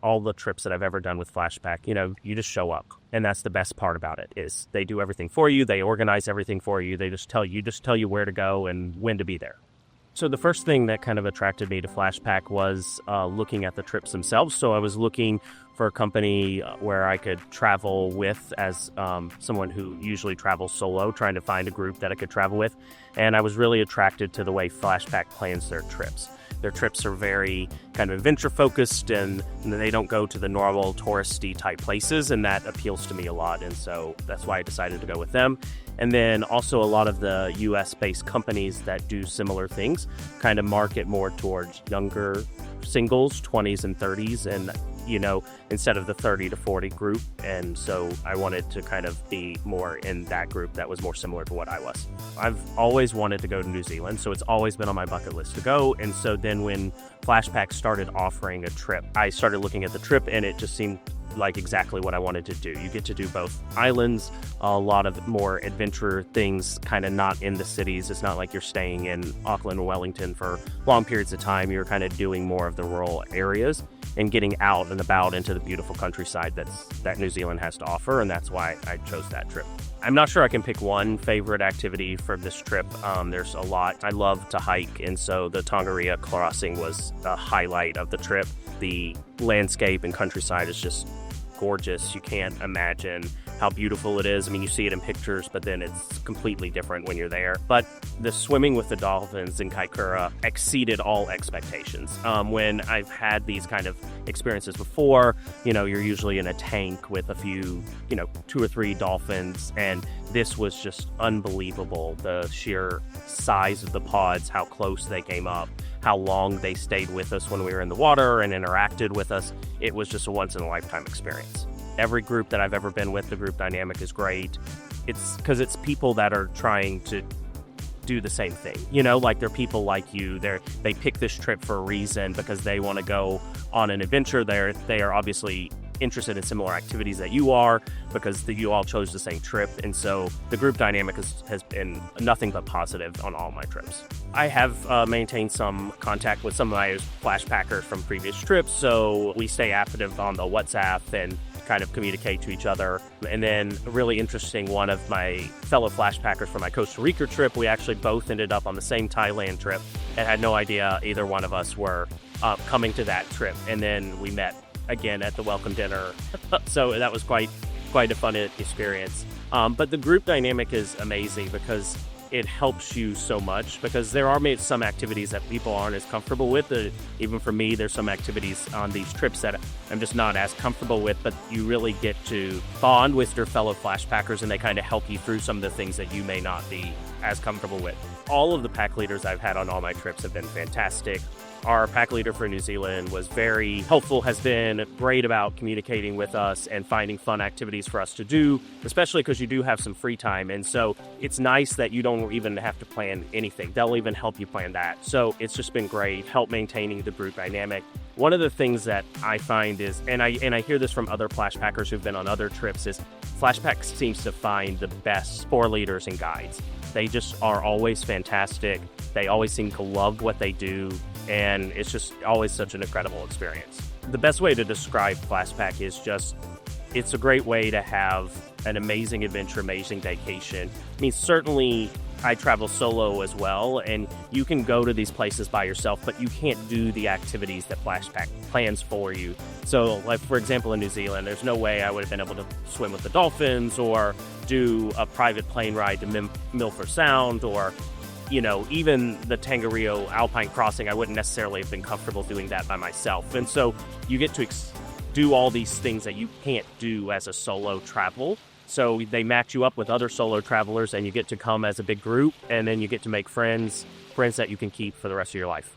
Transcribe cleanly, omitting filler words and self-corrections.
all the trips that I've ever done with Flashback, you just show up. And that's the best part about it, is they do everything for you. They organize everything for you. They just tell you where to go and when to be there. So the first thing that kind of attracted me to Flashpack was looking at the trips themselves. So I was looking for a company where I could travel with as someone who usually travels solo, trying to find a group that I could travel with. And I was really attracted to the way Flashpack plans their trips. Their trips are very kind of adventure focused, and they don't go to the normal touristy type places, and that appeals to me a lot. And so that's why I decided to go with them. And then also a lot of the US-based companies that do similar things kind of market more towards younger singles, 20s and 30s, and instead of the 30 to 40 group. And so I wanted to kind of be more in that group that was more similar to what I was. I've always wanted to go to New Zealand, so it's always been on my bucket list to go. And so then when Flashpack started offering a trip, I started looking at the trip, and it just seemed like exactly what I wanted to do. You get to do both islands, a lot of more adventure things, kind of not in the cities. It's not like you're staying in Auckland or Wellington for long periods of time. You're kind of doing more of the rural areas and getting out and about into the beautiful countryside that New Zealand has to offer, and that's why I chose that trip. I'm not sure I can pick one favorite activity for this trip. There's a lot. I love to hike, and so the Tongariro Crossing was the highlight of the trip. The landscape and countryside is just gorgeous. You can't imagine how beautiful it is. I mean, you see it in pictures, but then it's completely different when you're there. But the swimming with the dolphins in Kaikōura exceeded all expectations. When I've had these kind of experiences before, you're usually in a tank with a few, 2 or 3 dolphins, and this was just unbelievable. The sheer size of the pods, how close they came up, how long they stayed with us when we were in the water and interacted with us. It was just a once-in-a-lifetime experience. Every group that I've ever been with, the group dynamic is great. It's because it's people that are trying to do the same thing. Like they're people like you. They pick this trip for a reason because they want to go on an adventure. They are obviously interested in similar activities that you are because you all chose the same trip. And so the group dynamic has been nothing but positive on all my trips. I have maintained some contact with some of my Flashpackers from previous trips. So we stay active on the WhatsApp and kind of communicate to each other. And then a really interesting one of my fellow Flashpackers from my Costa Rica trip, we actually both ended up on the same Thailand trip and had no idea either one of us were coming to that trip. And then we met again at the welcome dinner. So that was quite a fun experience. But the group dynamic is amazing because it helps you so much, because there are some activities that people aren't as comfortable with. Even for me, there's some activities on these trips that I'm just not as comfortable with, but you really get to bond with your fellow Flashpackers, and they kind of help you through some of the things that you may not be as comfortable with. All of the pack leaders I've had on all my trips have been fantastic. Our pack leader for New Zealand was very helpful, has been great about communicating with us and finding fun activities for us to do, especially because you do have some free time. And so it's nice that you don't even have to plan anything. They'll even help you plan that. So it's just been great, help maintaining the group dynamic. One of the things that I find is, and I hear this from other Flashpackers who've been on other trips, is Flashpack seems to find the best spore leaders and guides. They just are always fantastic. They always seem to love what they do, and it's just always such an incredible experience. The best way to describe Flashpack is just, it's a great way to have an amazing adventure, amazing vacation. I mean, certainly I travel solo as well, and you can go to these places by yourself, but you can't do the activities that Flashpack plans for you. So, like, for example, in New Zealand, there's no way I would have been able to swim with the dolphins or do a private plane ride to Milford Sound, or even the Tongariro Alpine Crossing. I wouldn't necessarily have been comfortable doing that by myself. And so you get to do all these things that you can't do as a solo travel. So they match you up with other solo travelers, and you get to come as a big group, and then you get to make friends that you can keep for the rest of your life.